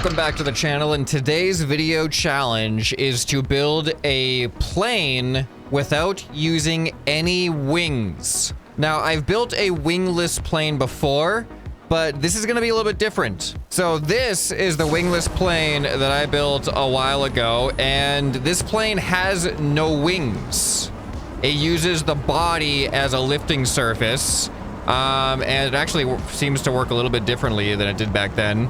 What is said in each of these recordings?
welcome back to the channel, and today's video challenge is to build a plane without using any wings. Now, I've built a wingless plane before, but this is going to be a little bit different. So this is the wingless plane that I built a while ago, and this plane has no wings. It uses the body as a lifting surface, and it actually seems to work a little bit differently than it did back then.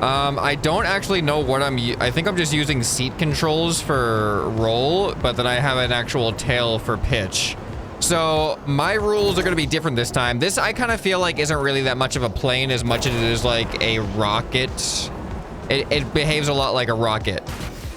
I don't actually know what I think I'm just using seat controls for roll, but then I have an actual tail for pitch. So my rules are going to be different this time. This I kind of feel like isn't really that much of a plane as much as it is like a rocket. It behaves a lot like a rocket.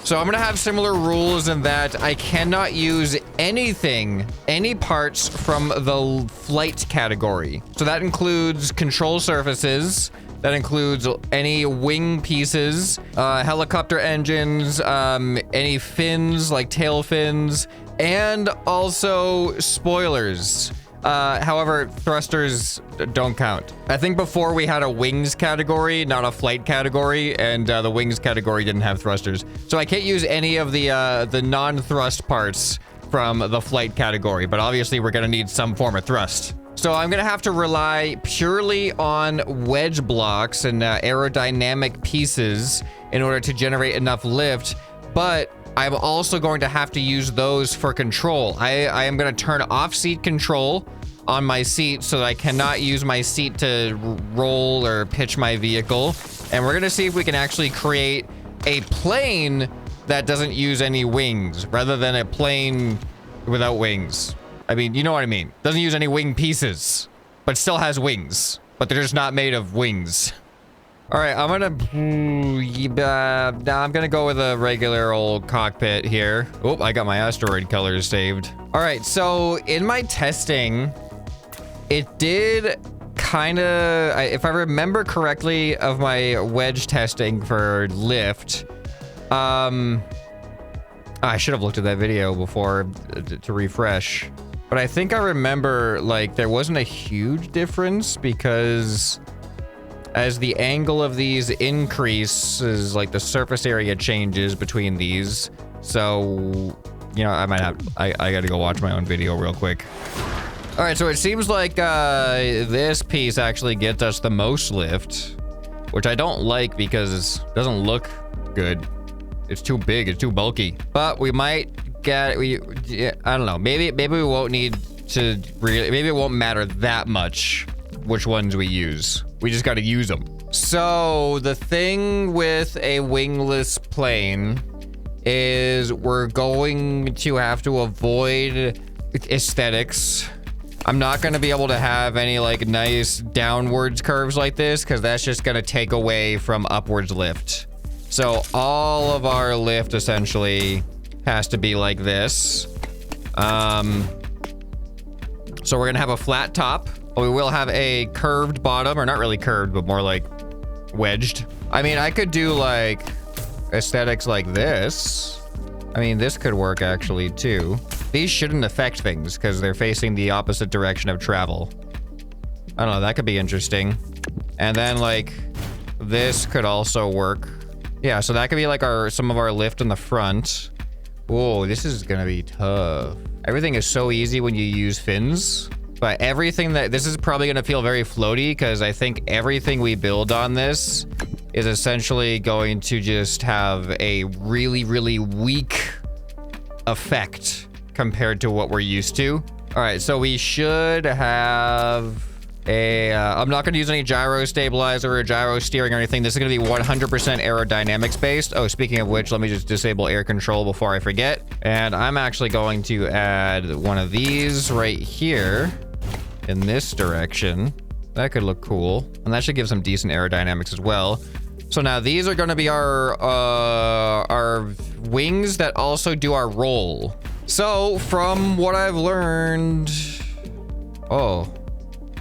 So I'm going to have similar rules in that I cannot use anything, any parts from the flight category. So that includes control surfaces. That includes any wing pieces, helicopter engines, any fins like tail fins, and also spoilers. However, thrusters don't count. I think before we had a wings category, not a flight category, and the wings category didn't have thrusters. So I can't use any of the non-thrust parts from the flight category, but obviously we're gonna need some form of thrust. So I'm gonna have to rely purely on wedge blocks and aerodynamic pieces in order to generate enough lift, but I'm also going to have to use those for control. I am gonna turn off seat control on my seat so that I cannot use my seat to roll or pitch my vehicle. And we're gonna see if we can actually create a plane that doesn't use any wings rather than a plane without wings. I mean, you know what I mean. Doesn't use any wing pieces, but still has wings, but they're just not made of wings. All right, I'm gonna go with a regular old cockpit here. Oh, I got my asteroid colors saved. All right, so in my testing, it did kind of, if I remember correctly of my wedge testing for lift, I should have looked at that video before to refresh. But I think I remember, like, there wasn't a huge difference because as the angle of these increases, like, the surface area changes between these. So, you know, I gotta go watch my own video real quick. All right, so it seems like this piece actually gets us the most lift, which I don't like because it doesn't look good. It's too big, it's too bulky. But we might I don't know, maybe we won't need to really, maybe it won't matter that much which ones we use. We just got to use them. So the thing with a wingless plane is we're going to have to avoid aesthetics. I'm not going to be able to have any like nice downwards curves like this because that's just going to take away from upwards lift. So all of our lift essentially has to be like this. So we're gonna have a flat top. We will have a curved bottom, or not really curved, but more like wedged. I mean, I could do like aesthetics like this. I mean, this could work actually too. These shouldn't affect things because they're facing the opposite direction of travel. I don't know, that could be interesting. And then like this could also work. Yeah, so that could be like some of our lift in the front. Whoa, this is gonna be tough. Everything is so easy when you use fins, but this is probably gonna feel very floaty because I think everything we build on this is essentially going to just have a really, really weak effect compared to what we're used to. All right, so we should have I'm not gonna use any gyro stabilizer or gyro steering or anything. This is gonna be 100% aerodynamics based. Oh, speaking of which, let me just disable air control before I forget. And I'm actually going to add one of these right here in this direction. That could look cool. And that should give some decent aerodynamics as well. So now these are gonna be our wings that also do our roll. So from what I've learned,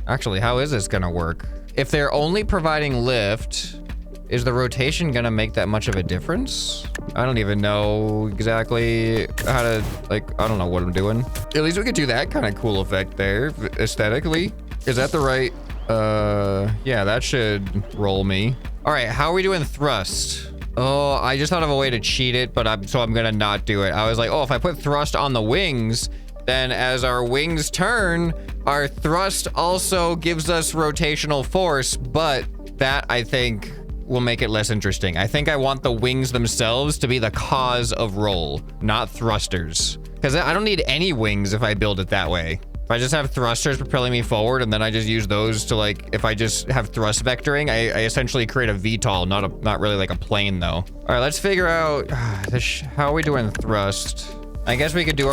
actually, how is this gonna work? If they're only providing lift, is the rotation gonna make that much of a difference? I don't even know exactly how to, like, I don't know what I'm doing. At least we could do that kind of cool effect there, aesthetically. Is that the right, yeah, that should roll me. All right, how are we doing thrust? Oh, I just thought of a way to cheat it, but I'm gonna not do it. I was like, oh, if I put thrust on the wings, then as our wings turn, our thrust also gives us rotational force, but that I think will make it less interesting. I think I want the wings themselves to be the cause of roll, not thrusters. Because I don't need any wings if I build it that way. If I just have thrusters propelling me forward and then I just use those to like, if I just have thrust vectoring, I essentially create a VTOL, not really like a plane though. All right, let's figure out how are we doing thrust? I guess we could do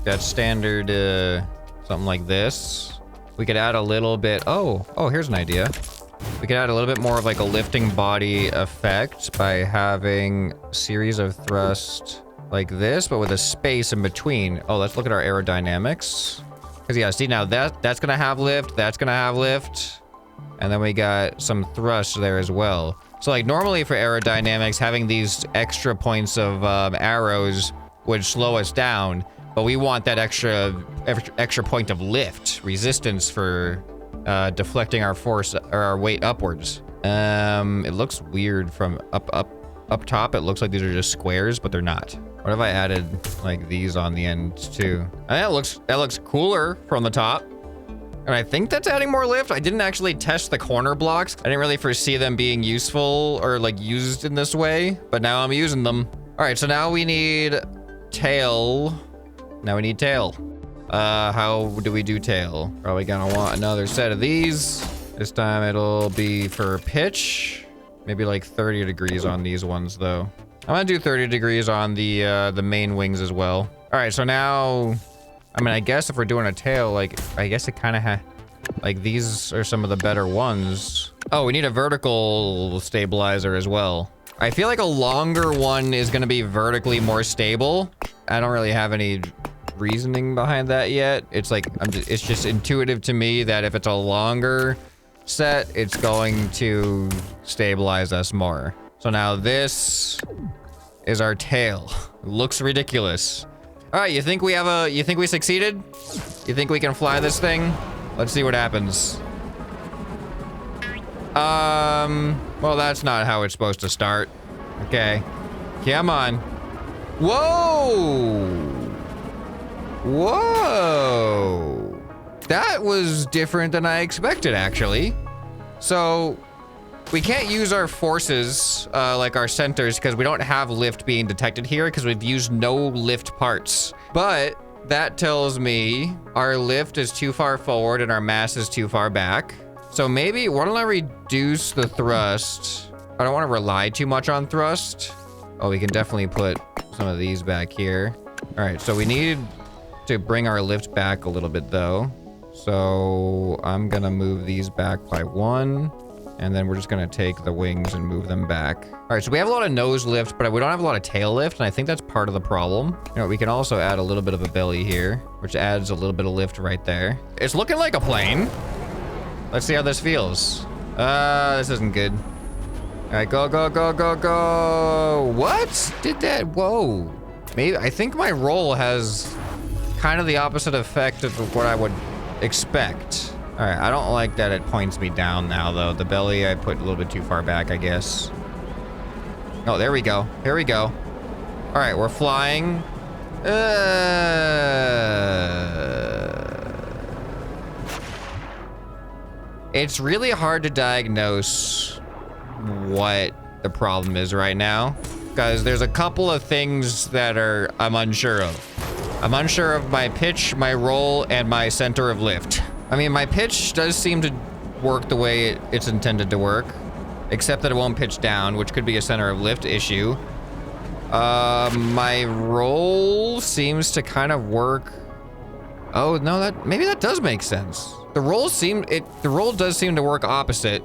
that standard, something like this. We could add a little bit, oh, here's an idea. We could add a little bit more of like a lifting body effect by having a series of thrust like this, but with a space in between. Oh, let's look at our aerodynamics. Because yeah, see now that's gonna have lift, that's gonna have lift. And then we got some thrust there as well. So like normally for aerodynamics, having these extra points of arrows would slow us down, but we want that extra point of lift, resistance for deflecting our force or our weight upwards. It looks weird from up top. It looks like these are just squares, but they're not. What if I added like these on the end too? And that looks cooler from the top. And I think that's adding more lift. I didn't actually test the corner blocks. I didn't really foresee them being useful or like used in this way, but now I'm using them. All right, so now we need tail. Now we need tail. How do we do tail? Probably gonna want another set of these. This time it'll be for pitch. Maybe like 30 degrees on these ones though. I'm gonna do 30 degrees on the main wings as well. All right, so now, I mean, I guess if we're doing a tail, like, I guess it kind of like these are some of the better ones. Oh, we need a vertical stabilizer as well. I feel like a longer one is gonna be vertically more stable. I don't really have any reasoning behind that yet. It's like, it's just intuitive to me that if it's a longer set, it's going to stabilize us more. So now this is our tail. It looks ridiculous. All right, you think we succeeded? You think we can fly this thing? Let's see what happens. Well, that's not how it's supposed to start. Okay, come on. Whoa! Whoa! That was different than I expected, actually. So, we can't use our forces, like our centers, because we don't have lift being detected here, because we've used no lift parts. But that tells me our lift is too far forward and our mass is too far back. So maybe, why don't I reduce the thrust? I don't want to rely too much on thrust. Oh, we can definitely put some of these back here. All right, so we need to bring our lift back a little bit though. So I'm gonna move these back by 1. And then we're just gonna take the wings and move them back. All right, so we have a lot of nose lift, but we don't have a lot of tail lift, and I think that's part of the problem. You know, we can also add a little bit of a belly here, which adds a little bit of lift right there. It's looking like a plane. Let's see how this feels. This isn't good. All right, go, go, go, go, go. What? Did that? Whoa. Maybe, I think my roll has kind of the opposite effect of what I would expect. All right, I don't like that it points me down now, though. The belly, I put a little bit too far back, I guess. Oh, there we go. Here we go. All right, we're flying. It's really hard to diagnose what the problem is right now, because there's a couple of things that I'm unsure of. I'm unsure of my pitch, my roll, and my center of lift. I mean, my pitch does seem to work the way it's intended to work, except that it won't pitch down, which could be a center of lift issue. My roll seems to kind of work. Oh, no, maybe that does make sense. The roll does seem to work opposite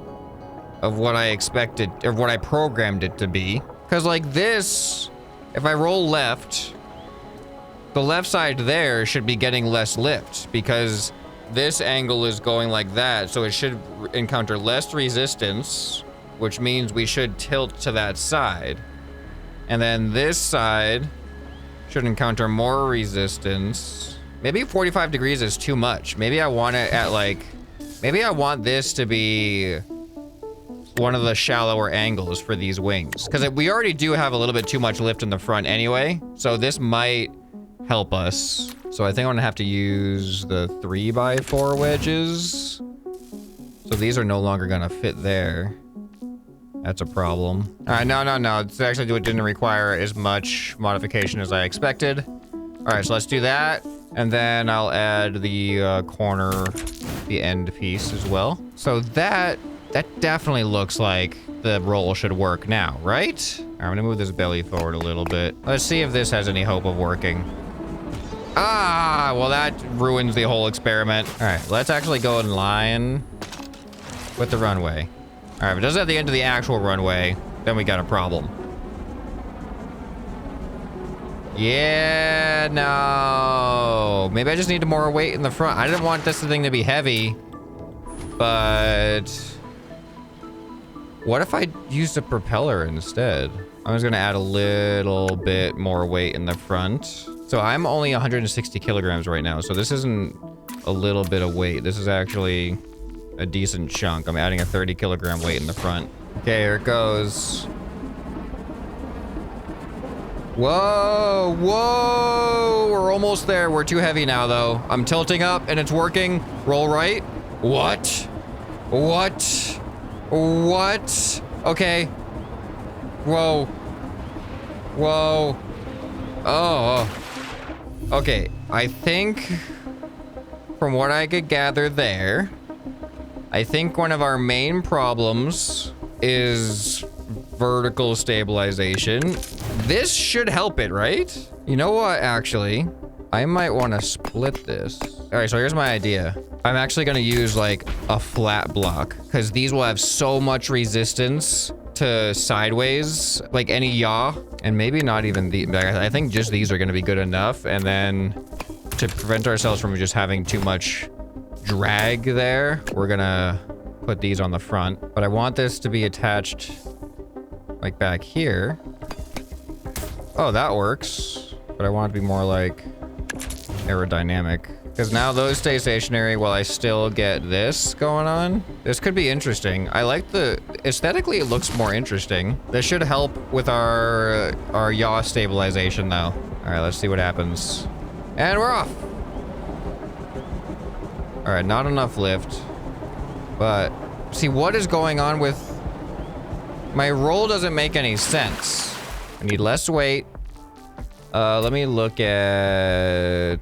of what I expected, or what I programmed it to be. Because like this, if I roll left, the left side there should be getting less lift, because this angle is going like that, so it should encounter less resistance, which means we should tilt to that side. And then this side should encounter more resistance. Maybe 45 degrees is too much. Maybe I want it at like, maybe I want this to be one of the shallower angles for these wings. Because we already do have a little bit too much lift in the front anyway. So this might help us. So I think I'm gonna have to use the 3x4 wedges. So these are no longer gonna fit there. That's a problem. All right, no. It's actually it didn't require as much modification as I expected. All right, so let's do that. And then I'll add the corner, the end piece as well. So that definitely looks like the roll should work now, right? All right, I'm gonna move this belly forward a little bit. Let's see if this has any hope of working. Ah, well that ruins the whole experiment. All right, let's actually go in line with the runway. All right, if it doesn't have the end of the actual runway, then we got a problem. Yeah, no. Maybe I just need more weight in the front. I didn't want this thing to be heavy, but what if I used a propeller instead? I'm just gonna add a little bit more weight in the front. So I'm only 160 kilograms right now, so this isn't a little bit of weight. This is actually a decent chunk. I'm adding a 30 kilogram weight in the front. Okay, here it goes. Whoa, whoa, we're almost there. We're too heavy now though. I'm tilting up and it's working. Roll right. What? What? What? Okay. Whoa. Whoa. Oh. Okay, I think from what I could gather there, I think one of our main problems is vertical stabilization. This should help it, right? You know what, actually? I might want to split this. All right, so here's my idea. I'm actually going to use like a flat block because these will have so much resistance to sideways, like any yaw, and maybe not even the, I think just these are going to be good enough. And then to prevent ourselves from just having too much drag there, we're gonna put these on the front, but I want this to be attached like back here. Oh, that works, but I want it to be more like aerodynamic because now those stay stationary while I still get this going on. This could be interesting. I like the aesthetically, it looks more interesting. This should help with our yaw stabilization though. All right, let's see what happens. And we're off. All right, not enough lift, but see what is going on with my roll doesn't make any sense. I need less weight. Let me look at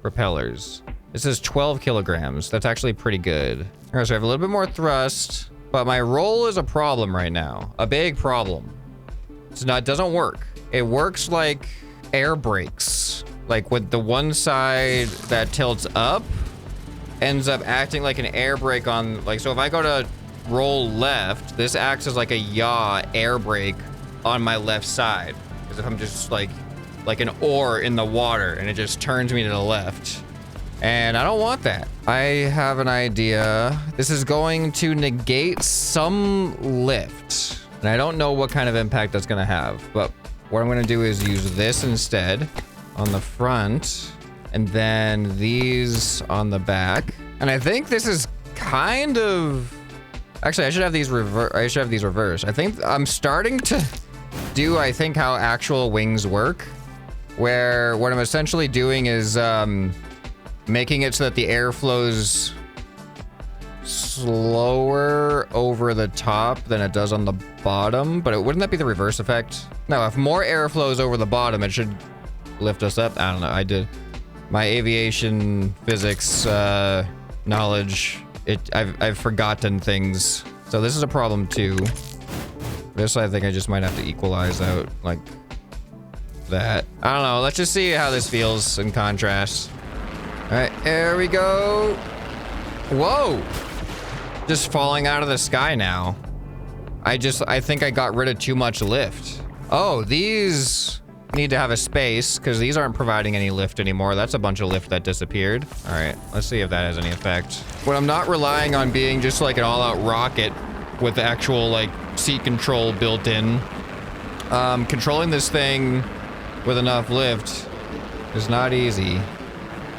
propellers. This is 12 kilograms. That's actually pretty good. All right, so I have a little bit more thrust, but my roll is a problem right now. A big problem. So now it doesn't work. It works like air brakes. Like with the one side that tilts up ends up acting like an air brake on, like, so if I go to roll left, this acts as like a yaw air brake on my left side. As if I'm just like an oar in the water and it just turns me to the left. And I don't want that. I have an idea. This is going to negate some lift. And I don't know what kind of impact that's gonna have, but what I'm gonna do is use this instead on the front, and then these on the back. And I think this is kind of, actually I should have these reversed. I think I'm starting to do, I think, how actual wings work, where what I'm essentially doing is making it so that the air flows slower over the top than it does on the bottom. But wouldn't that be the reverse effect? No, if more air flows over the bottom, it should lift us up. I don't know. I did my aviation physics knowledge. I've forgotten things. So this is a problem too. This, I think I just might have to equalize out like that. I don't know. Let's just see how this feels in contrast. All right, here we go. Whoa. Just falling out of the sky now. I think I got rid of too much lift. Oh, these need to have a space because these aren't providing any lift anymore. That's a bunch of lift that disappeared. All right, let's see if that has any effect. When I'm not relying on being just like an all-out rocket with actual like seat control built in, controlling this thing with enough lift is not easy.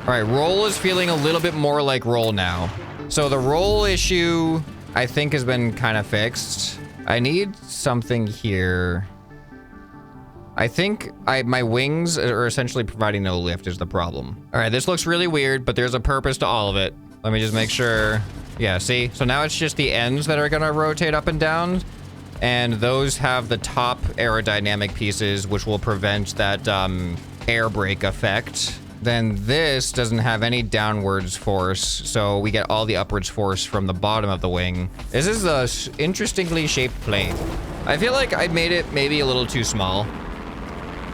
All right, roll is feeling a little bit more like roll now. So the roll issue I think has been kind of fixed. I need something here. I think my wings are essentially providing no lift is the problem. All right, this looks really weird, but there's a purpose to all of it. Let me just make sure. Yeah, see? So now it's just the ends that are gonna rotate up and down. And those have the top aerodynamic pieces, which will prevent that air brake effect. Then this doesn't have any downwards force, so we get all the upwards force from the bottom of the wing. This is a interestingly shaped plane. I feel like I made it maybe a little too small.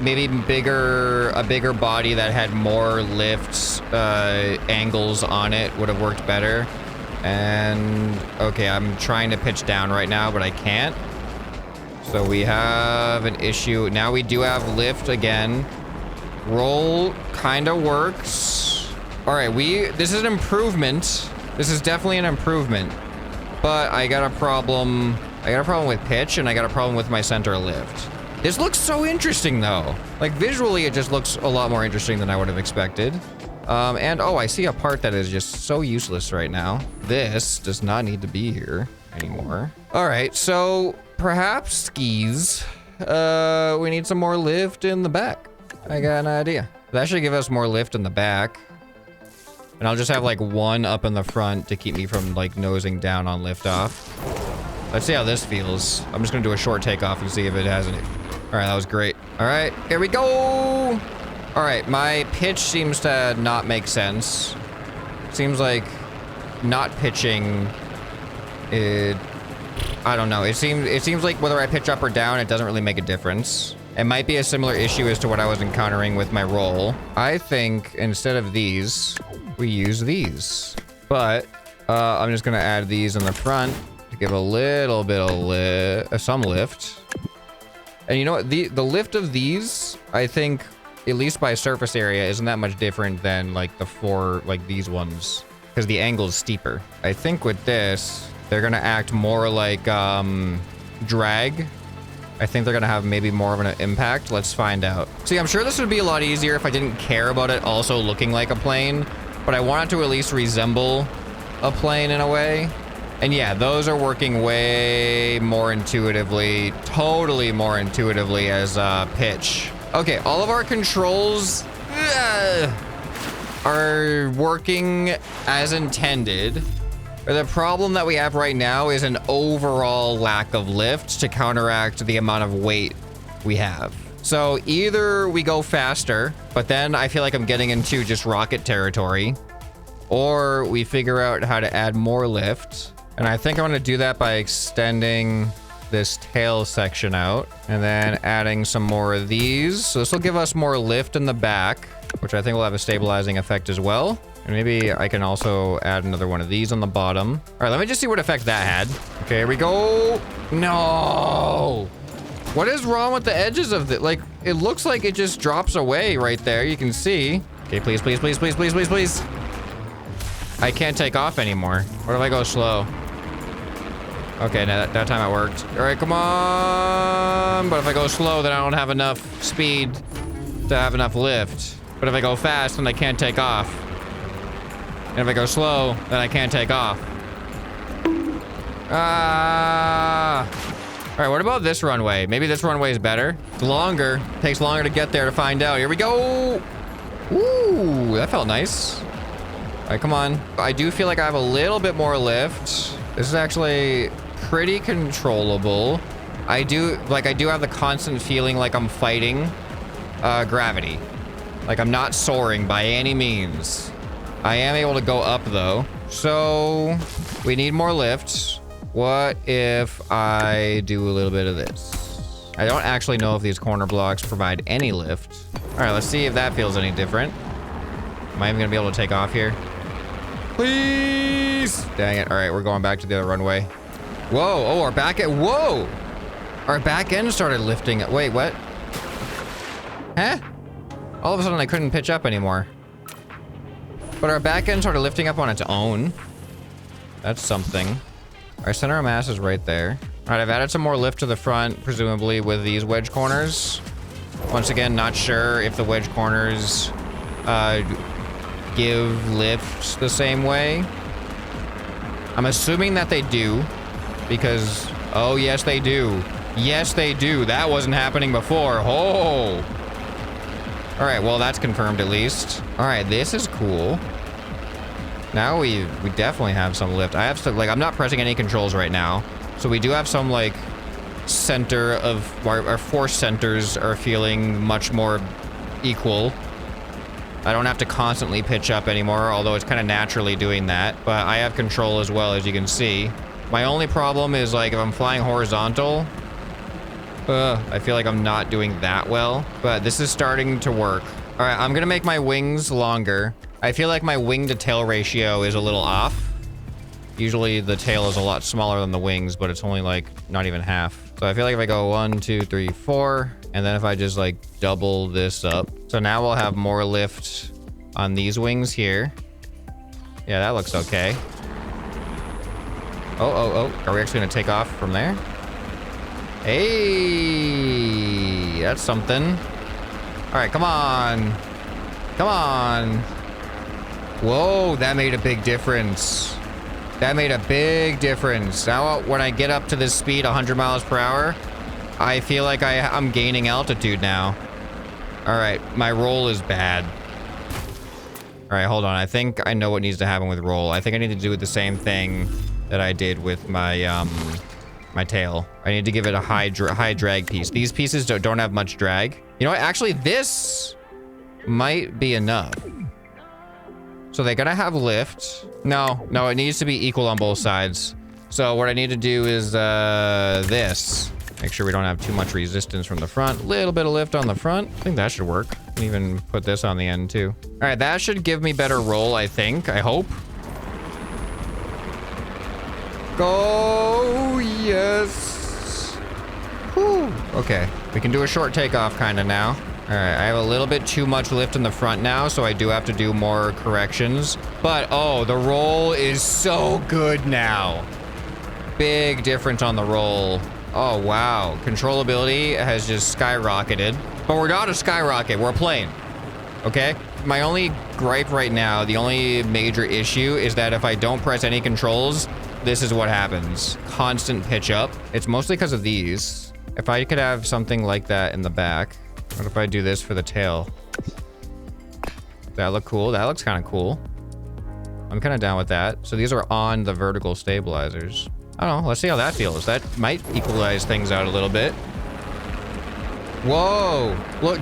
Maybe a bigger body that had more lift angles on it would have worked better. And okay, I'm trying to pitch down right now, but I can't. So we have an issue. Now we do have lift again. Roll kind of works. All right, this is an improvement. This is definitely an improvement. But I got a problem. I got a problem with pitch, and I got a problem with my center lift. This looks so interesting, though. Like, visually, it just looks a lot more interesting than I would have expected. And, oh, I see a part that is just so useless right now. This does not need to be here anymore. All right, so perhaps skis. We need some more lift in the back. I got an idea. That should give us more lift in the back. And I'll just have, like, one up in the front to keep me from, like, nosing down on liftoff. Let's see how this feels. I'm just gonna do a short takeoff and see if it has any. All right, that was great. All right, here we go. All right, my pitch seems to not make sense. Seems like not pitching, I don't know. It seems like whether I pitch up or down, it doesn't really make a difference. It might be a similar issue as to what I was encountering with my roll. I think instead of these, we use these. But I'm just gonna add these in the front to give a little bit of some lift. And you know what? The lift of these, I think, at least by surface area, isn't that much different than like these ones, because the angle is steeper. I think with this, they're gonna act more like drag. I think they're gonna have maybe more of an impact. Let's find out. See, I'm sure this would be a lot easier if I didn't care about it also looking like a plane, but I want it to at least resemble a plane in a way. And yeah, those are working way more intuitively, totally more intuitively as pitch. Okay, all of our controls are working as intended. The problem that we have right now is an overall lack of lift to counteract the amount of weight we have. So either we go faster, but then I feel like I'm getting into just rocket territory, or we figure out how to add more lift. And I think I want to do that by extending this tail section out and then adding some more of these. So this will give us more lift in the back, which I think will have a stabilizing effect as well. And maybe I can also add another one of these on the bottom. All right, let me just see what effect that had. Okay, here we go. No. What is wrong with the edges of it? Like, it looks like it just drops away right there. You can see. Okay, please, please, please, please, please, please, please. I can't take off anymore. What if I go slow? Okay, that time it worked. All right, come on. But if I go slow, then I don't have enough speed to have enough lift. But if I go fast, then I can't take off. And if I go slow, then I can't take off. Ah. All right, what about this runway? Maybe this runway is better. It's longer. Takes longer to get there to find out. Here we go. Ooh, that felt nice. All right, come on. I do feel like I have a little bit more lift. This is actually pretty controllable. I do have the constant feeling like I'm fighting gravity. Like I'm not soaring by any means. I am able to go up though. So we need more lift. What if I do a little bit of this? I don't actually know if these corner blocks provide any lift. All right, let's see if that feels any different. Am I even gonna be able to take off here? Please. Dang it. All right, we're going back to the other runway. Whoa. Oh, our back end. Whoa. Our back end started lifting. Wait, what? Huh? All of a sudden I couldn't pitch up anymore. But our back end started lifting up on its own. That's something. Our center of mass is right there. All right, I've added some more lift to the front, presumably with these wedge corners. Once again, not sure if the wedge corners give lift the same way. I'm assuming that they do because, oh, yes, they do. Yes, they do. That wasn't happening before. Oh. All right, well, that's confirmed at least. All right, this is cool. Now we definitely have some lift. I have some, like, I'm not pressing any controls right now. So we do have some, like, center of, our force centers are feeling much more equal. I don't have to constantly pitch up anymore, although it's kind of naturally doing that. But I have control as well, as you can see. My only problem is, like, if I'm flying horizontal, I feel like I'm not doing that well, but this is starting to work. All right, I'm gonna make my wings longer. I feel like my wing to tail ratio is a little off. Usually the tail is a lot smaller than the wings, but it's only like not even half. So I feel like if I go 1, 2, 3, 4, and then if I just like double this up. So now we'll have more lift on these wings here. Yeah, that looks okay. Oh. Are we actually gonna take off from there? Hey, that's something. All right, come on. Come on. Whoa, that made a big difference. That made a big difference. Now, when I get up to this speed, 100 miles per hour, I feel like I'm gaining altitude now. All right, my roll is bad. All right, hold on. I think I know what needs to happen with roll. I think I need to do the same thing that I did with my my tail. I need to give it a high drag piece. These pieces don't have much drag. You know what? Actually, this might be enough. So they're gonna have lift. No, it needs to be equal on both sides. So what I need to do is this. Make sure we don't have too much resistance from the front. Little bit of lift on the front. I think that should work. I can even put this on the end too. All right, that should give me better roll, I think. I hope. Go, yes. Whew. Okay, we can do a short takeoff kind of now. All right, I have a little bit too much lift in the front now, so I do have to do more corrections. But, oh, the roll is so good now. Big difference on the roll. Oh, wow. Controllability has just skyrocketed. But we're not a skyrocket, we're a plane. Okay? My only gripe right now, the only major issue is that if I don't press any controls, this is what happens. Constant pitch up. It's mostly because of these. If I could have something like that in the back. What if I do this for the tail? Does that look cool? That looks kind of cool. I'm kind of down with that. So these are on the vertical stabilizers. I don't know. Let's see how that feels. That might equalize things out a little bit. Whoa. Look.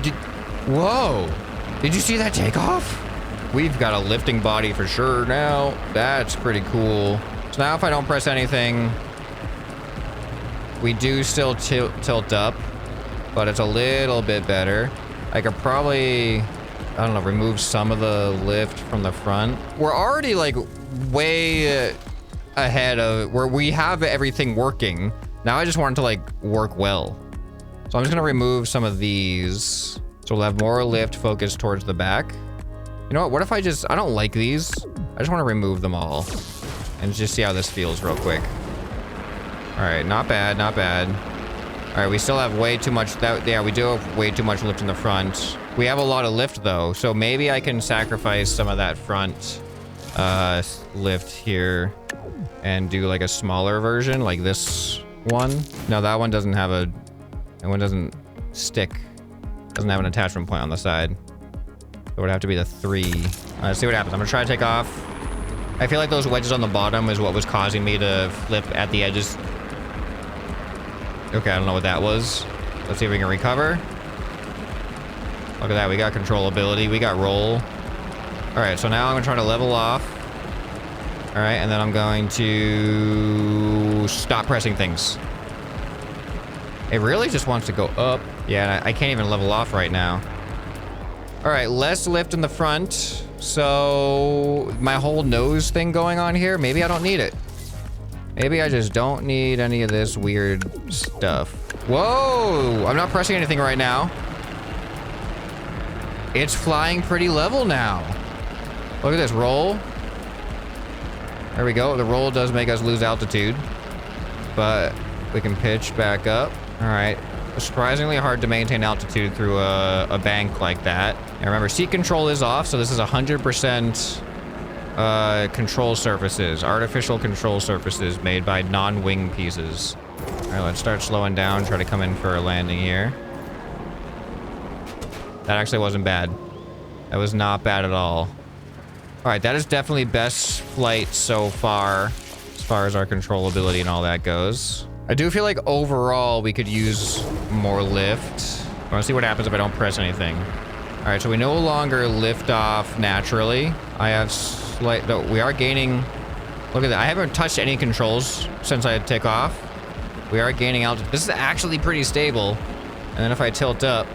Whoa. Did you see that takeoff? We've got a lifting body for sure now. That's pretty cool. So now if I don't press anything, we do still tilt up, but it's a little bit better. I could probably, I don't know, remove some of the lift from the front. We're already like way ahead of where we have everything working. Now I just want it to like work well. So I'm just gonna remove some of these. So we'll have more lift focused towards the back. You know what if I don't like these. I just want to remove them all and just see how this feels real quick. All right, not bad, not bad. All right, we still have way too much. Yeah, we do have way too much lift in the front. We have a lot of lift though, so maybe I can sacrifice some of that front lift here and do like a smaller version, like this one. No, that one doesn't have that one doesn't stick. Doesn't have an attachment point on the side. It would have to be the 3. Let's see what happens. I'm gonna try to take off. I feel like those wedges on the bottom is what was causing me to flip at the edges. Okay, I don't know what that was. Let's see if we can recover. Look at that, we got controllability, we got roll. All right, so now I'm gonna try to level off. All right, and then I'm going to stop pressing things. It really just wants to go up. Yeah, I can't even level off right now. All right, less lift in the front. So my whole nose thing going on here, maybe I don't need it. Maybe I just don't need any of this weird stuff. Whoa, I'm not pressing anything right now. It's flying pretty level now. Look at this, roll. There we go, the roll does make us lose altitude, but we can pitch back up. All right, surprisingly hard to maintain altitude through a bank like that. And remember, seat control is off, so this is 100% control surfaces. Artificial control surfaces made by non-wing pieces. All right, let's start slowing down. Try to come in for a landing here. That actually wasn't bad. That was not bad at all. All right, that is definitely best flight so far as our controllability and all that goes. I do feel like overall we could use more lift. I want to see what happens if I don't press anything. All right, so we no longer lift off naturally. I have slight, no, we are gaining, look at that. I haven't touched any controls since I took off. We are gaining altitude. This is actually pretty stable. And then if I tilt up,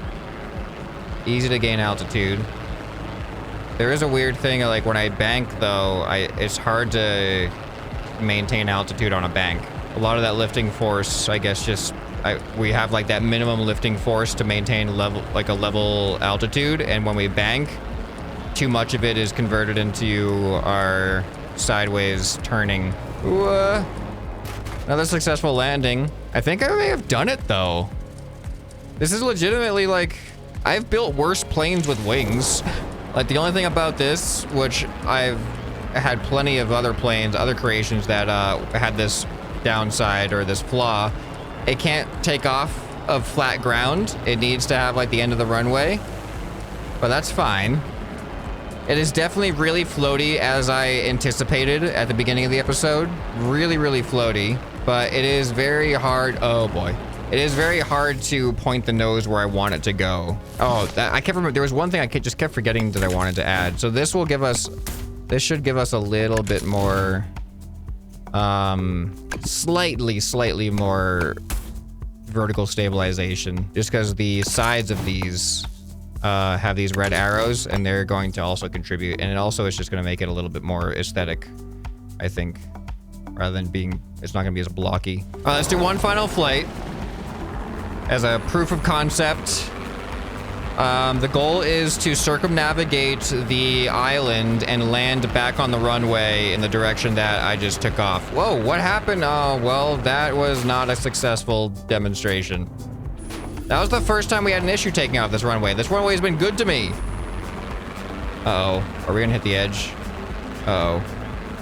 easy to gain altitude. There is a weird thing, like when I bank though, it's hard to maintain altitude on a bank. A lot of that lifting force, I guess, we have like that minimum lifting force to maintain level, like a level altitude, and when we bank, too much of it is converted into our sideways turning. Ooh, another successful landing. I think I may have done it though. This is legitimately like, I've built worse planes with wings. Like the only thing about this, which I've had plenty of other planes, other creations that had this downside or this flaw, it can't take off of flat ground. It needs to have like the end of the runway, but that's fine. It is definitely really floaty as I anticipated at the beginning of the episode. Really, really floaty, but it is very hard. Oh boy. It is very hard to point the nose where I want it to go. Oh, I can't remember. There was one thing I just kept forgetting that I wanted to add. So this will give us, this should give us a little bit more, slightly more vertical stabilization, just because the sides of these have these red arrows, and they're going to also contribute, and it also is just going to make it a little bit more aesthetic, I think, rather than being, it's not going to be as blocky. All right, let's do one final flight as a proof of concept. The goal is to circumnavigate the island and land back on the runway in the direction that I just took off. Whoa, what happened? Oh, well, that was not a successful demonstration. That was the first time we had an issue taking off this runway. This runway has been good to me. Uh-oh, are we gonna hit the edge? Uh-oh,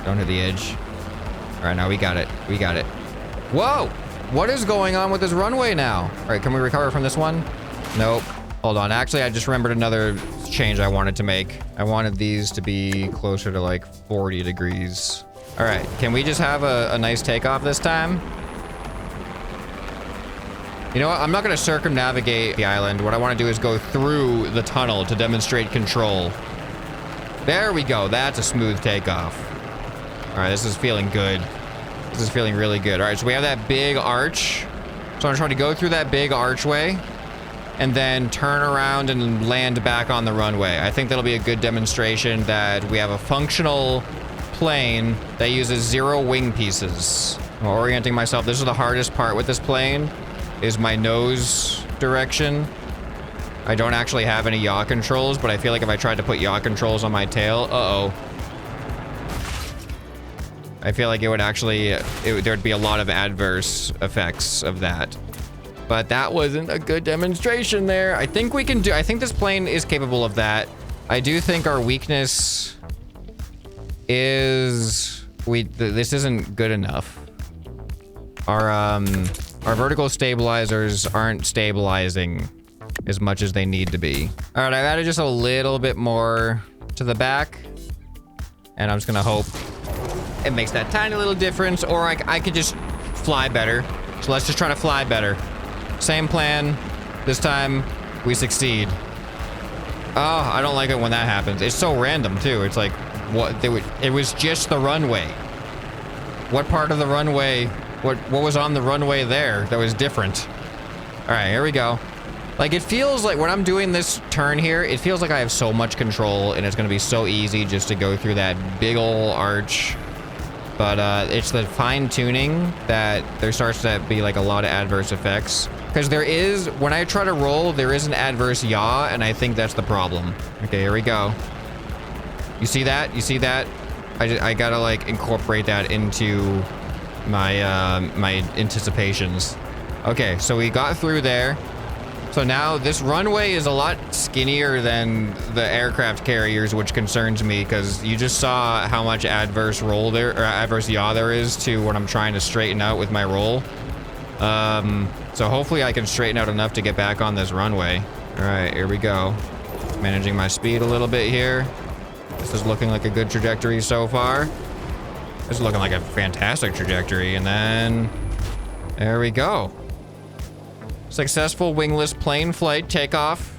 don't hit the edge. All right, now we got it, we got it. Whoa, what is going on with this runway now? All right, can we recover from this one? Nope. Hold on, actually, I just remembered another change I wanted to make. I wanted these to be closer to like 40 degrees. All right, can we just have a nice takeoff this time? You know what, I'm not gonna circumnavigate the island. What I wanna do is go through the tunnel to demonstrate control. There we go, that's a smooth takeoff. All right, this is feeling good. This is feeling really good. All right, so we have that big arch. So I'm trying to go through that big archway and then turn around and land back on the runway. I think that'll be a good demonstration that we have a functional plane that uses 0 wing pieces. I'm orienting myself. This is the hardest part with this plane, is my nose direction. I don't actually have any yaw controls, but I feel like if I tried to put yaw controls on my tail, uh-oh. I feel like it would actually, there'd be a lot of adverse effects of that. But that wasn't a good demonstration there. I think we can do, I think this plane is capable of that. I do think our weakness is, this isn't good enough. Our vertical stabilizers aren't stabilizing as much as they need to be. All right, I've added just a little bit more to the back, and I'm just gonna hope it makes that tiny little difference, or I could just fly better. So let's just try to fly better. Same plan. This time, we succeed. Oh, I don't like it when that happens. It's so random, too. It's like, what? It was just the runway. What part of the runway, what was on the runway there that was different? All right, here we go. Like, it feels like when I'm doing this turn here, it feels like I have so much control, and it's going to be so easy just to go through that big ol' arch. But it's the fine tuning that there starts to be like a lot of adverse effects. Because there is, when I try to roll, there is an adverse yaw, and I think that's the problem. Okay, here we go. You see that? You see that? I gotta like incorporate that into my my anticipations. Okay, so we got through there. So now this runway is a lot skinnier than the aircraft carriers, which concerns me because you just saw how much adverse roll there, or adverse yaw there is to what I'm trying to straighten out with my roll. So hopefully I can straighten out enough to get back on this runway. All right, here we go. Managing my speed a little bit here. This is looking like a good trajectory so far. This is looking like a fantastic trajectory. And then there we go. Successful wingless plane flight, takeoff,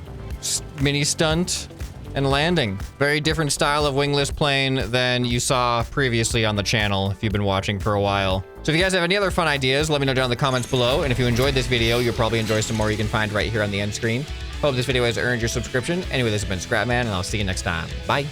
mini stunt, and landing. Very different style of wingless plane than you saw previously on the channel if you've been watching for a while. So if you guys have any other fun ideas, let me know down in the comments below. And if you enjoyed this video, you'll probably enjoy some more you can find right here on the end screen. Hope this video has earned your subscription. Anyway, this has been ScrapMan, and I'll see you next time. Bye.